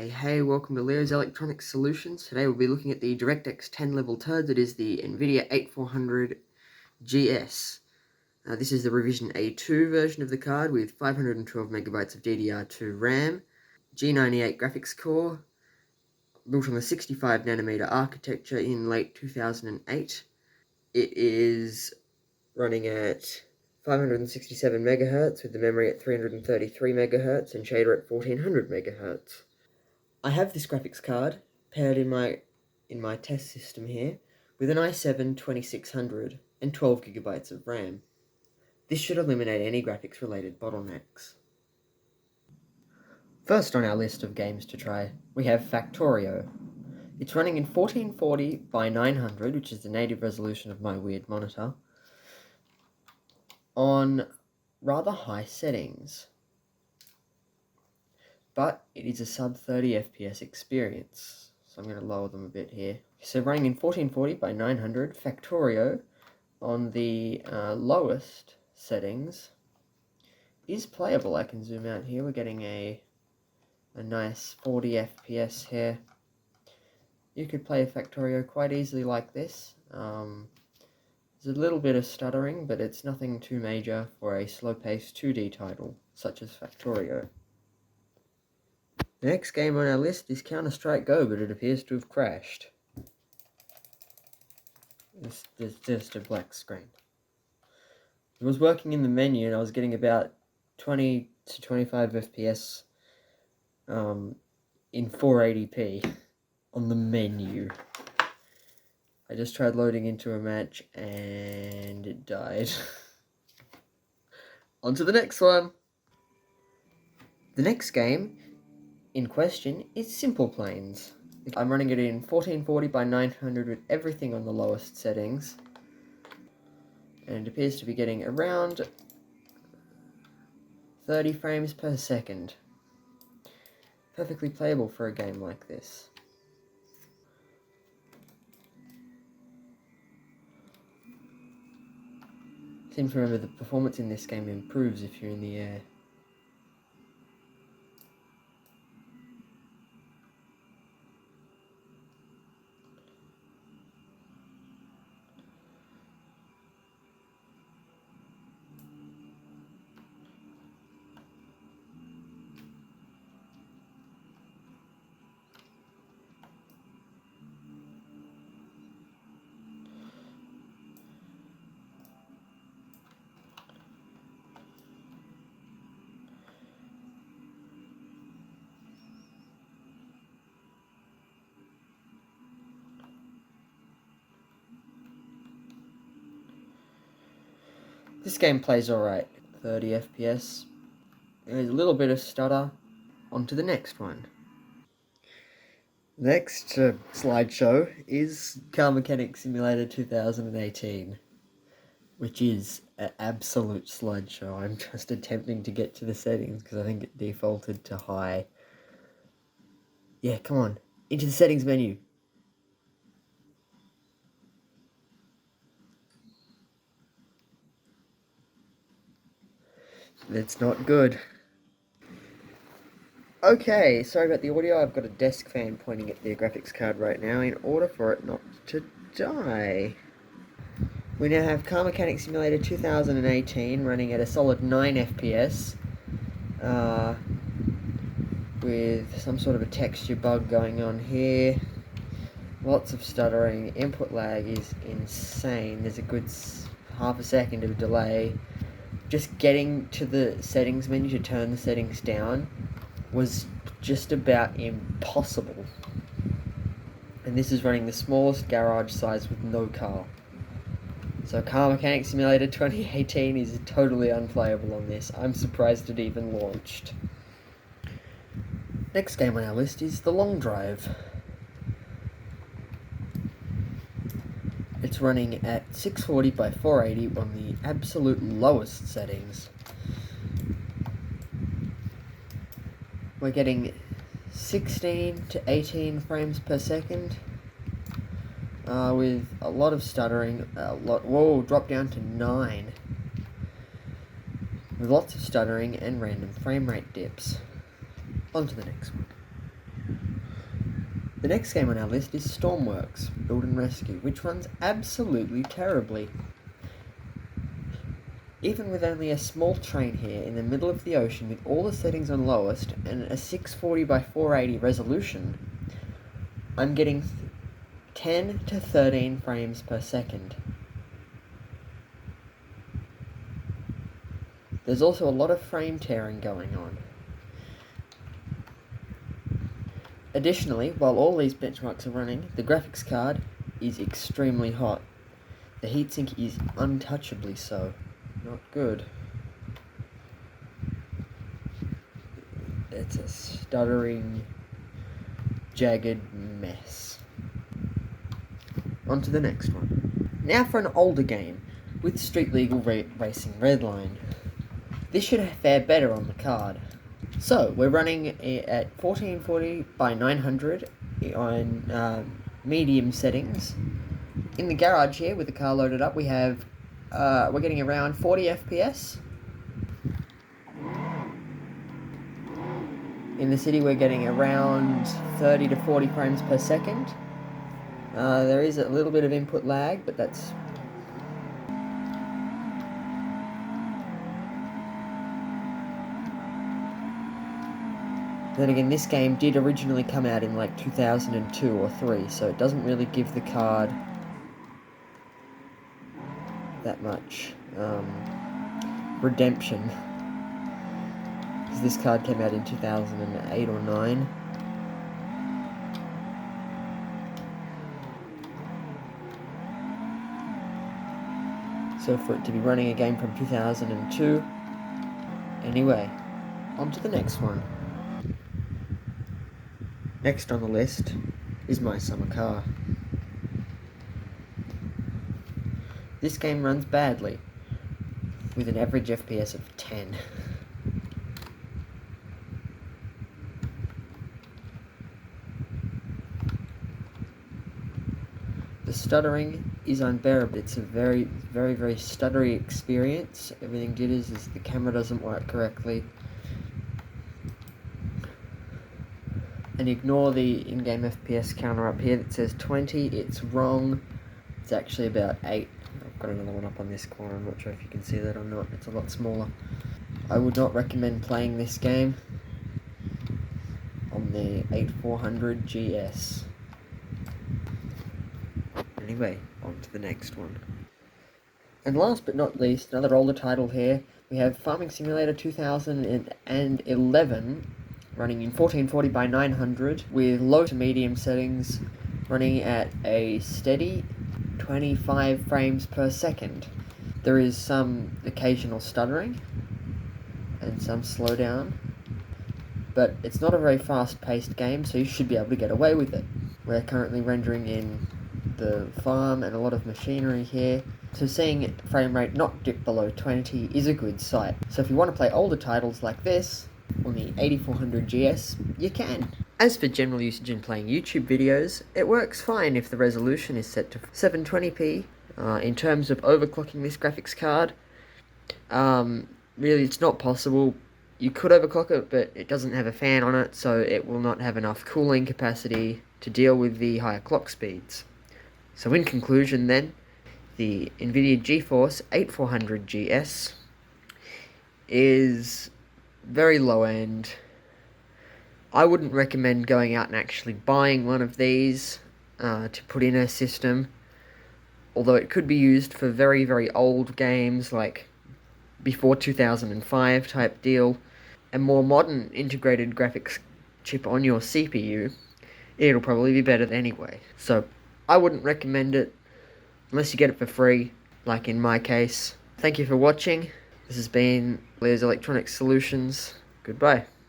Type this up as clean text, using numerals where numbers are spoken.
Hey, welcome to Leo's Electronic Solutions. Today we'll be looking at the DirectX 10 level turd. It is the NVIDIA 8400 GS. This is the revision A2 version of the card with 512 megabytes of DDR3 RAM, G98 graphics core, built on the 65 nanometer architecture in late 2008. It is running at 567 megahertz with the memory at 333 megahertz and shader at 1400 megahertz. I have this graphics card paired in my test system here with an i7 2600 and 12 gigabytes of RAM. This should eliminate any graphics related bottlenecks. First on our list of games to try, we have Factorio. It's running in 1440 by 900, which is the native resolution of my weird monitor, on rather high settings. But it is a sub 30 FPS experience, so I'm going to lower them a bit here. So running in 1440 by 900, Factorio on the lowest settings is playable. I can zoom out here. We're getting a nice 40 FPS here. You could play a Factorio quite easily like this. There's a little bit of stuttering, but it's nothing too major for a slow-paced 2D title such as Factorio. The next game on our list is Counter-Strike Go, but it appears to have crashed. There's just a black screen. It was working in the menu and I was getting about 20 to 25 FPS in 480p on the menu. I just tried loading into a match and it died. On to the next one! The next game in question is Simple Planes. I'm running it in 1440 by 900 with everything on the lowest settings, and it appears to be getting around 30 frames per second. Perfectly playable for a game like this. Seem to remember the performance in this game improves if you're in the air. This game plays alright, 30 FPS. There's a little bit of stutter. On to the next one. Next slideshow is Car Mechanic Simulator 2018, which is an absolute slideshow. I'm just attempting to get to the settings because I think it defaulted to high. Yeah, come on, into the settings menu. That's not good. Okay, sorry about the audio. I've got a desk fan pointing at the graphics card right now in order for it not to die. We now have Car Mechanic Simulator 2018 running at a solid 9 FPS with some sort of a texture bug going on here. Lots of stuttering. Input lag is insane. There's a good half a second of delay. Just getting to the settings menu to turn the settings down was just about impossible. And this is running the smallest garage size with no car. So Car Mechanic Simulator 2018 is totally unplayable on this. I'm surprised it even launched. Next game on our list is The Long Drive. It's running at 640 by 480 on the absolute lowest settings. We're getting 16 to 18 frames per second with a lot of stuttering. Whoa, drop down to 9 with lots of stuttering and random frame rate dips. On to the next one. The next game on our list is Stormworks Build and Rescue, which runs absolutely terribly. Even with only a small train here in the middle of the ocean with all the settings on lowest and a 640 by 480 resolution, I'm getting 10 to 13 frames per second. There's also a lot of frame tearing going on. Additionally, while all these benchmarks are running, the graphics card is extremely hot. The heatsink is untouchably so. Not good. It's a stuttering, jagged mess. On to the next one. Now for an older game, with Street Legal Racing Redline. This should fare better on the card. So, we're running at 1440 by 900 on medium settings. In the garage here, with the car loaded up, we have we're getting around 40 FPS. In the city, we're getting around 30 to 40 frames per second. There is a little bit of input lag, but that's... Then again, this game did originally come out in like 2002 or 3, so it doesn't really give the card that much redemption. Because this card came out in 2008 or 9. So for it to be running a game from 2002... Anyway, on to the next one. Next on the list is My Summer Car. This game runs badly, with an average FPS of 10. The stuttering is unbearable. It's a very, very, very stuttery experience. Everything jitters is the camera doesn't work correctly. And ignore the in-game FPS counter up here that says 20, it's wrong. It's actually about 8. I've got another one up on this corner, I'm not sure if you can see that or not, it's a lot smaller. I would not recommend playing this game on the 8400 GS. Anyway, on to the next one. And last but not least, another older title here, we have Farming Simulator 2011, running in 1440 by 900 with low to medium settings, running at a steady 25 frames per second. There is some occasional stuttering and some slowdown, but it's not a very fast-paced game, so you should be able to get away with it. We're currently rendering in the farm and a lot of machinery here, so seeing frame rate not dip below 20 is a good sight. So if you want to play older titles like this on the 8400 GS, you can. As for general usage in playing YouTube videos, it works fine if the resolution is set to 720p. In terms of overclocking this graphics card, really it's not possible. You could overclock it, but it doesn't have a fan on it, so it will not have enough cooling capacity to deal with the higher clock speeds. So in conclusion then, the NVIDIA Geforce 8400 GS is very low end. I wouldn't recommend going out and actually buying one of these to put in a system, although it could be used for very, very old games like before 2005 type deal. A more modern integrated graphics chip on your CPU, it'll probably be better anyway. So I wouldn't recommend it unless you get it for free, like in my case. Thank you for watching. This has been Leo's Electronic Solutions. Goodbye.